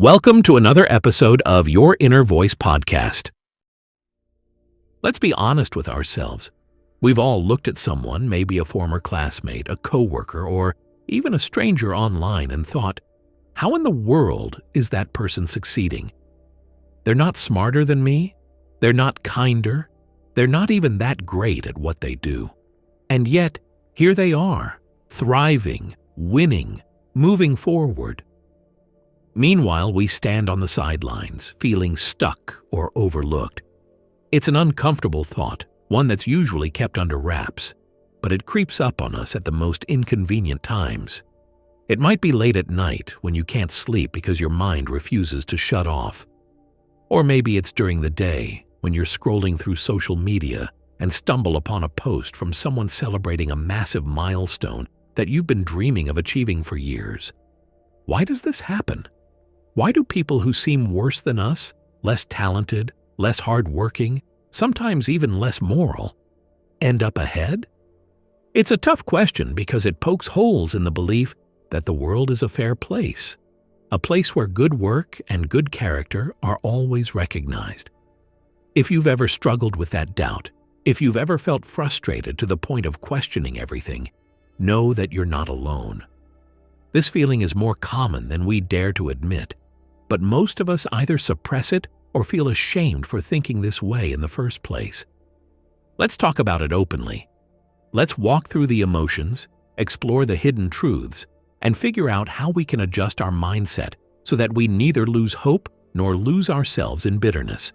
Welcome to another episode of Your Inner Voice podcast. Let's be honest with ourselves. We've all looked at someone, maybe a former classmate, a coworker, or even a stranger online and thought, how in the world is that person succeeding? They're not smarter than me. They're not kinder. They're not even that great at what they do. And yet, here they are, thriving, winning, moving forward. Meanwhile, we stand on the sidelines, feeling stuck or overlooked. It's an uncomfortable thought, one that's usually kept under wraps, but it creeps up on us at the most inconvenient times. It might be late at night when you can't sleep because your mind refuses to shut off. Or maybe it's during the day when you're scrolling through social media and stumble upon a post from someone celebrating a massive milestone that you've been dreaming of achieving for years. Why does this happen? Why do people who seem worse than us, less talented, less hardworking, sometimes even less moral, end up ahead? It's a tough question because it pokes holes in the belief that the world is a fair place, a place where good work and good character are always recognized. If you've ever struggled with that doubt, if you've ever felt frustrated to the point of questioning everything, know that you're not alone. This feeling is more common than we dare to admit, but most of us either suppress it or feel ashamed for thinking this way in the first place. Let's talk about it openly. Let's walk through the emotions, explore the hidden truths, and figure out how we can adjust our mindset so that we neither lose hope nor lose ourselves in bitterness.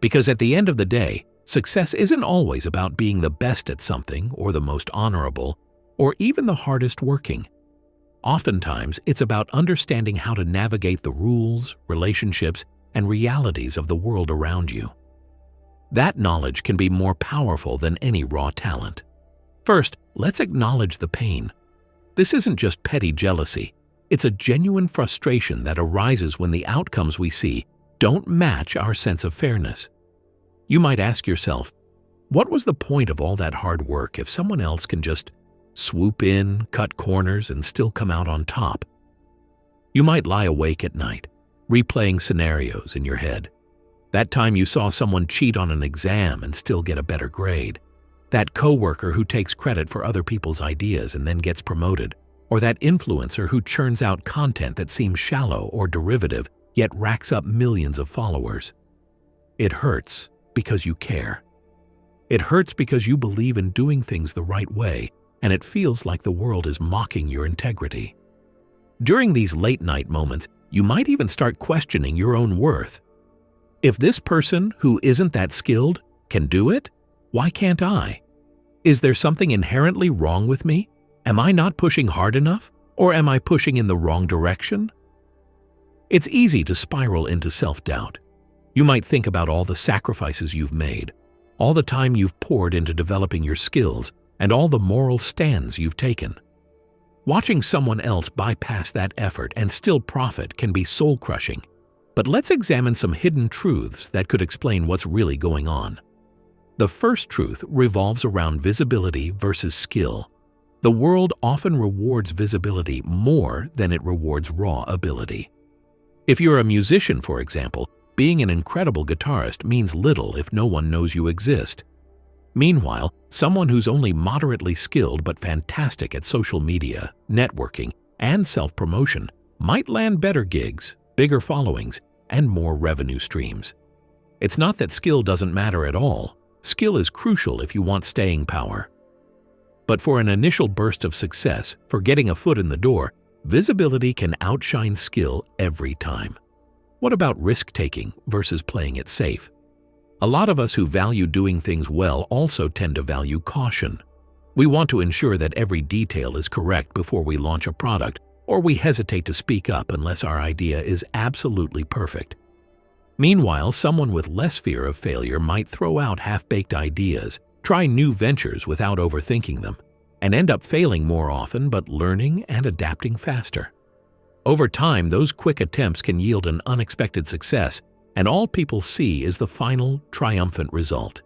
Because at the end of the day, success isn't always about being the best at something or the most honorable or even the hardest working. Oftentimes, it's about understanding how to navigate the rules, relationships, and realities of the world around you. That knowledge can be more powerful than any raw talent. First, let's acknowledge the pain. This isn't just petty jealousy. It's a genuine frustration that arises when the outcomes we see don't match our sense of fairness. You might ask yourself, what was the point of all that hard work if someone else can just swoop in, cut corners, and still come out on top? You might lie awake at night, replaying scenarios in your head. That time you saw someone cheat on an exam and still get a better grade. That coworker who takes credit for other people's ideas and then gets promoted. Or that influencer who churns out content that seems shallow or derivative, yet racks up millions of followers. It hurts because you care. It hurts because you believe in doing things the right way, and it feels like the world is mocking your integrity. During these late-night moments, you might even start questioning your own worth. If this person who isn't that skilled can do it, why can't I? Is there something inherently wrong with me? Am I not pushing hard enough, or am I pushing in the wrong direction? It's easy to spiral into self-doubt. You might think about all the sacrifices you've made, all the time you've poured into developing your skills, and all the moral stands you've taken. Watching someone else bypass that effort and still profit can be soul-crushing. But let's examine some hidden truths that could explain what's really going on. The first truth revolves around visibility versus skill. The world often rewards visibility more than it rewards raw ability. If you're a musician, for example, being an incredible guitarist means little if no one knows you exist. Meanwhile, someone who's only moderately skilled but fantastic at social media, networking, and self-promotion might land better gigs, bigger followings, and more revenue streams. It's not that skill doesn't matter at all. Skill is crucial if you want staying power. But for an initial burst of success, for getting a foot in the door, visibility can outshine skill every time. What about risk-taking versus playing it safe? A lot of us who value doing things well also tend to value caution. We want to ensure that every detail is correct before we launch a product, or we hesitate to speak up unless our idea is absolutely perfect. Meanwhile, someone with less fear of failure might throw out half-baked ideas, try new ventures without overthinking them, and end up failing more often but learning and adapting faster. Over time, those quick attempts can yield an unexpected success, and all people see is the final, triumphant result.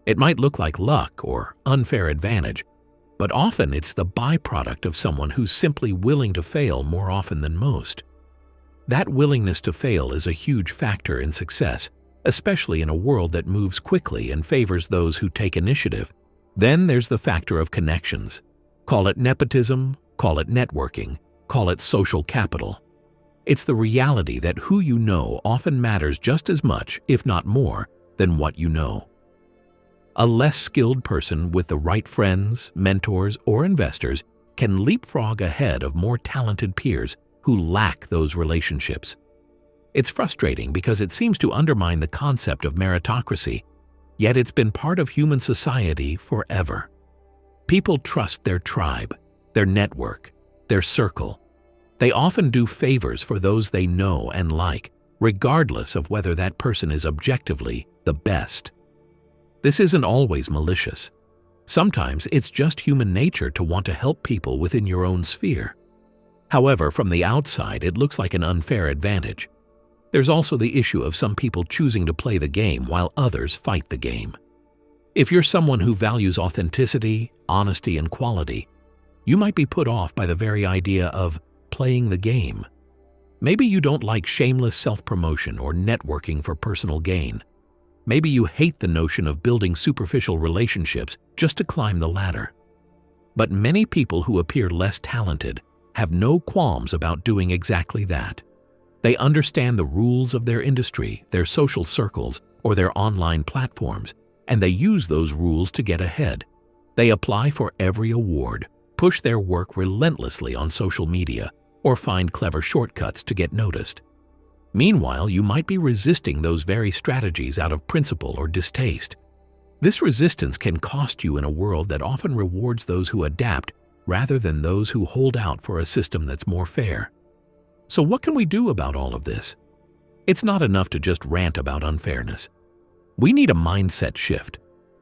It might look like luck or unfair advantage, but often it's the byproduct of someone who's simply willing to fail more often than most. That willingness to fail is a huge factor in success, especially in a world that moves quickly and favors those who take initiative. Then there's the factor of connections. Call it nepotism, call it networking, call it social capital. It's the reality that who you know often matters just as much, if not more, than what you know. A less skilled person with the right friends, mentors, or investors can leapfrog ahead of more talented peers who lack those relationships. It's frustrating because it seems to undermine the concept of meritocracy, yet it's been part of human society forever. People trust their tribe, their network, their circle. They often do favors for those they know and like, regardless of whether that person is objectively the best. This isn't always malicious. Sometimes it's just human nature to want to help people within your own sphere. However, from the outside, it looks like an unfair advantage. There's also the issue of some people choosing to play the game while others fight the game. If you're someone who values authenticity, honesty, and quality, you might be put off by the very idea of playing the game. Maybe you don't like shameless self-promotion or networking for personal gain. Maybe you hate the notion of building superficial relationships just to climb the ladder. But many people who appear less talented have no qualms about doing exactly that. They understand the rules of their industry, their social circles, or their online platforms, and they use those rules to get ahead. They apply for every award, push their work relentlessly on social media, or find clever shortcuts to get noticed. Meanwhile, you might be resisting those very strategies out of principle or distaste. This resistance can cost you in a world that often rewards those who adapt rather than those who hold out for a system that's more fair. So what can we do about all of this? It's not enough to just rant about unfairness. We need a mindset shift,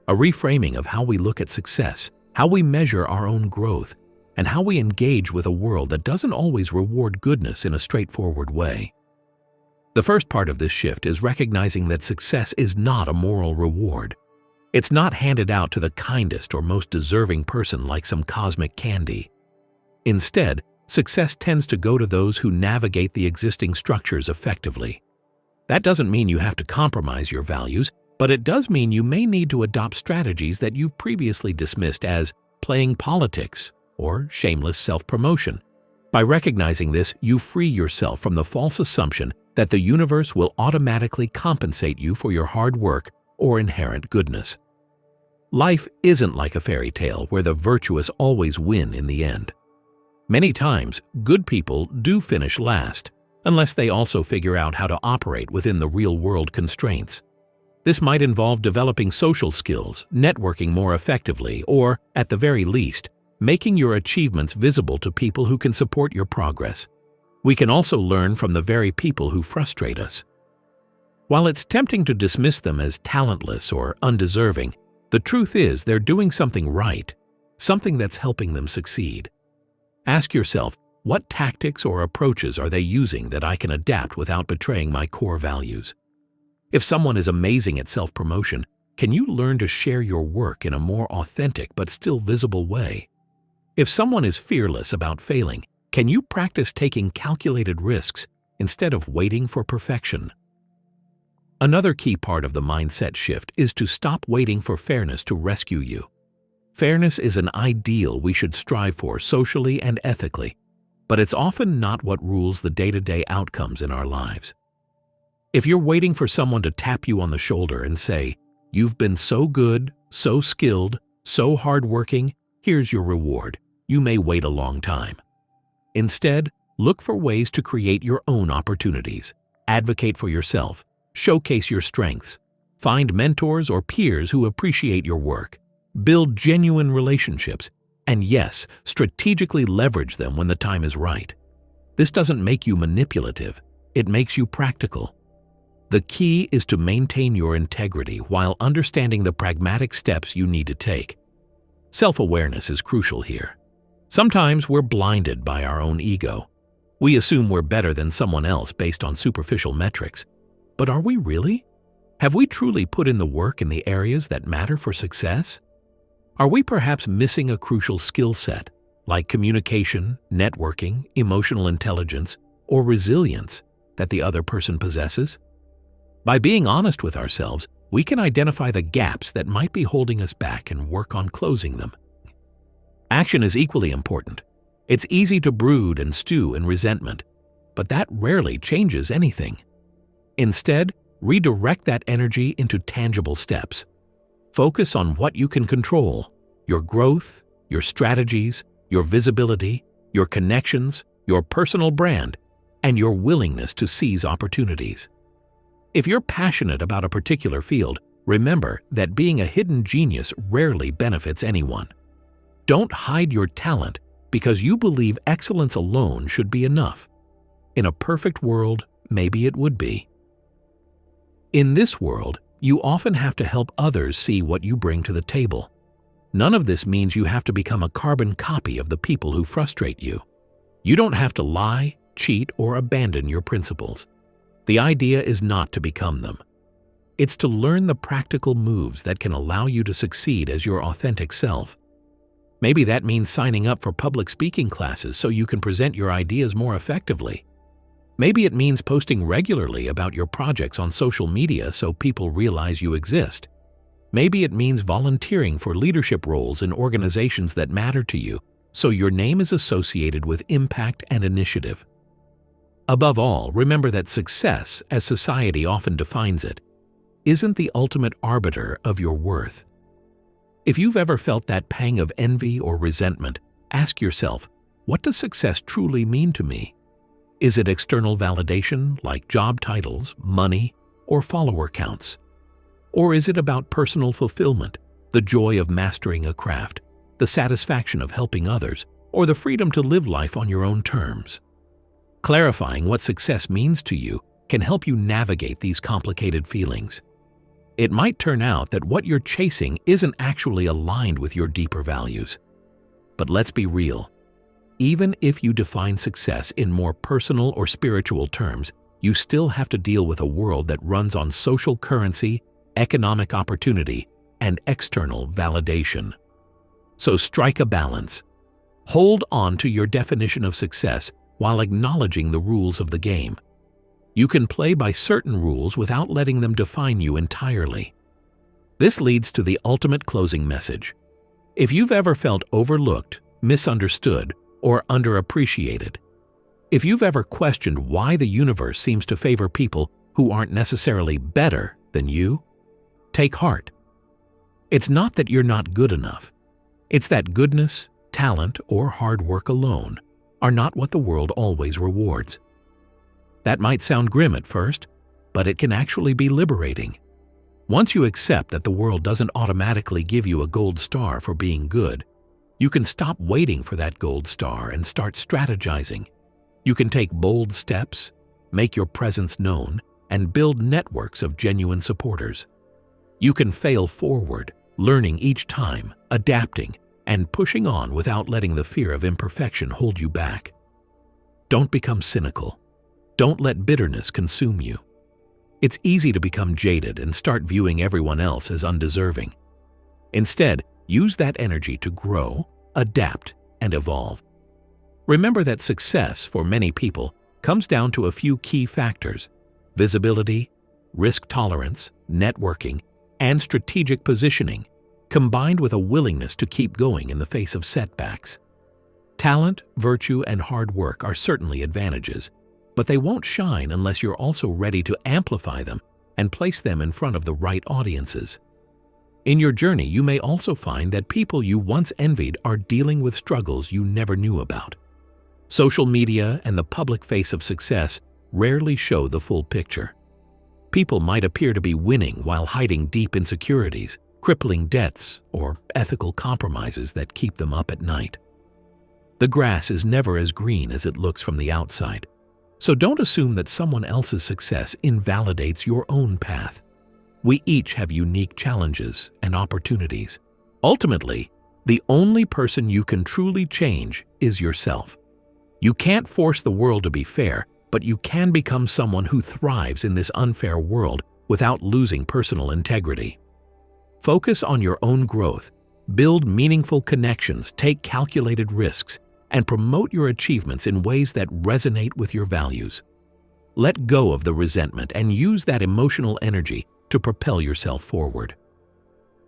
a reframing of how we look at success, how we measure our own growth, and how we engage with a world that doesn't always reward goodness in a straightforward way. The first part of this shift is recognizing that success is not a moral reward. It's not handed out to the kindest or most deserving person like some cosmic candy. Instead, success tends to go to those who navigate the existing structures effectively. That doesn't mean you have to compromise your values, but it does mean you may need to adopt strategies that you've previously dismissed as playing politics or shameless self-promotion. By recognizing this, you free yourself from the false assumption that the universe will automatically compensate you for your hard work or inherent goodness. Life isn't like a fairy tale where the virtuous always win in the end. Many times, good people do finish last, unless they also figure out how to operate within the real-world constraints. This might involve developing social skills, networking more effectively, or, at the very least, making your achievements visible to people who can support your progress. We can also learn from the very people who frustrate us. While it's tempting to dismiss them as talentless or undeserving, the truth is they're doing something right, something that's helping them succeed. Ask yourself, what tactics or approaches are they using that I can adapt without betraying my core values? If someone is amazing at self-promotion, can you learn to share your work in a more authentic but still visible way? If someone is fearless about failing, can you practice taking calculated risks instead of waiting for perfection? Another key part of the mindset shift is to stop waiting for fairness to rescue you. Fairness is an ideal we should strive for socially and ethically, but it's often not what rules the day-to-day outcomes in our lives. If you're waiting for someone to tap you on the shoulder and say, "You've been so good, so skilled, so hardworking, here's your reward," you may wait a long time. Instead, look for ways to create your own opportunities, advocate for yourself, showcase your strengths, find mentors or peers who appreciate your work, build genuine relationships, and yes, strategically leverage them when the time is right. This doesn't make you manipulative, it makes you practical. The key is to maintain your integrity while understanding the pragmatic steps you need to take. Self-awareness is crucial here. Sometimes we're blinded by our own ego. We assume we're better than someone else based on superficial metrics. But are we really? Have we truly put in the work in the areas that matter for success? Are we perhaps missing a crucial skill set, like communication, networking, emotional intelligence, or resilience, that the other person possesses? By being honest with ourselves, we can identify the gaps that might be holding us back and work on closing them. Action is equally important. It's easy to brood and stew in resentment, but that rarely changes anything. Instead, redirect that energy into tangible steps. Focus on what you can control: your growth, your strategies, your visibility, your connections, your personal brand, and your willingness to seize opportunities. If you're passionate about a particular field, remember that being a hidden genius rarely benefits anyone. Don't hide your talent because you believe excellence alone should be enough. In a perfect world, maybe it would be. In this world, you often have to help others see what you bring to the table. None of this means you have to become a carbon copy of the people who frustrate you. You don't have to lie, cheat, or abandon your principles. The idea is not to become them. It's to learn the practical moves that can allow you to succeed as your authentic self. Maybe that means signing up for public speaking classes so you can present your ideas more effectively. Maybe it means posting regularly about your projects on social media so people realize you exist. Maybe it means volunteering for leadership roles in organizations that matter to you so your name is associated with impact and initiative. Above all, remember that success, as society often defines it, isn't the ultimate arbiter of your worth. If you've ever felt that pang of envy or resentment, ask yourself, what does success truly mean to me? Is it external validation like job titles, money, or follower counts? Or is it about personal fulfillment, the joy of mastering a craft, the satisfaction of helping others, or the freedom to live life on your own terms? Clarifying what success means to you can help you navigate these complicated feelings. It might turn out that what you're chasing isn't actually aligned with your deeper values. But let's be real. Even if you define success in more personal or spiritual terms, you still have to deal with a world that runs on social currency, economic opportunity, and external validation. So strike a balance. Hold on to your definition of success while acknowledging the rules of the game. You can play by certain rules without letting them define you entirely. This leads to the ultimate closing message. If you've ever felt overlooked, misunderstood, or underappreciated, if you've ever questioned why the universe seems to favor people who aren't necessarily better than you, take heart. It's not that you're not good enough. It's that goodness, talent, or hard work alone are not what the world always rewards. That might sound grim at first, but it can actually be liberating. Once you accept that the world doesn't automatically give you a gold star for being good, you can stop waiting for that gold star and start strategizing. You can take bold steps, make your presence known, and build networks of genuine supporters. You can fail forward, learning each time, adapting, and pushing on without letting the fear of imperfection hold you back. Don't become cynical. Don't let bitterness consume you. It's easy to become jaded and start viewing everyone else as undeserving. Instead, use that energy to grow, adapt, and evolve. Remember that success for many people comes down to a few key factors: visibility, risk tolerance, networking, and strategic positioning, combined with a willingness to keep going in the face of setbacks. Talent, virtue, and hard work are certainly advantages, but they won't shine unless you're also ready to amplify them and place them in front of the right audiences. In your journey, you may also find that people you once envied are dealing with struggles you never knew about. Social media and the public face of success rarely show the full picture. People might appear to be winning while hiding deep insecurities, crippling debts, or ethical compromises that keep them up at night. The grass is never as green as it looks from the outside, so don't assume that someone else's success invalidates your own path. We each have unique challenges and opportunities. Ultimately, the only person you can truly change is yourself. You can't force the world to be fair, but you can become someone who thrives in this unfair world without losing personal integrity. Focus on your own growth, build meaningful connections, take calculated risks, and promote your achievements in ways that resonate with your values. Let go of the resentment and use that emotional energy to propel yourself forward.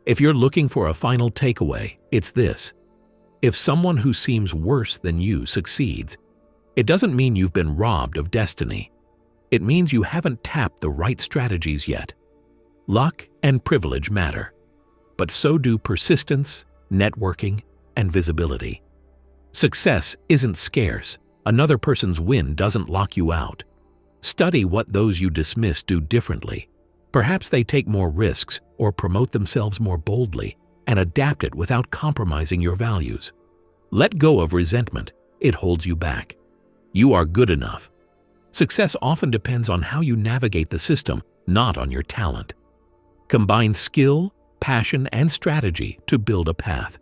If you're looking for a final takeaway, it's this. If someone who seems worse than you succeeds, it doesn't mean you've been robbed of destiny. It means you haven't tapped the right strategies yet. Luck and privilege matter, but so do persistence, networking, and visibility. Success isn't scarce. Another person's win doesn't lock you out. Study what those you dismiss do differently. Perhaps they take more risks or promote themselves more boldly, and adapt it without compromising your values. Let go of resentment. It holds you back. You are good enough. Success often depends on how you navigate the system, not on your talent. Combine skill, passion, and strategy to build a path.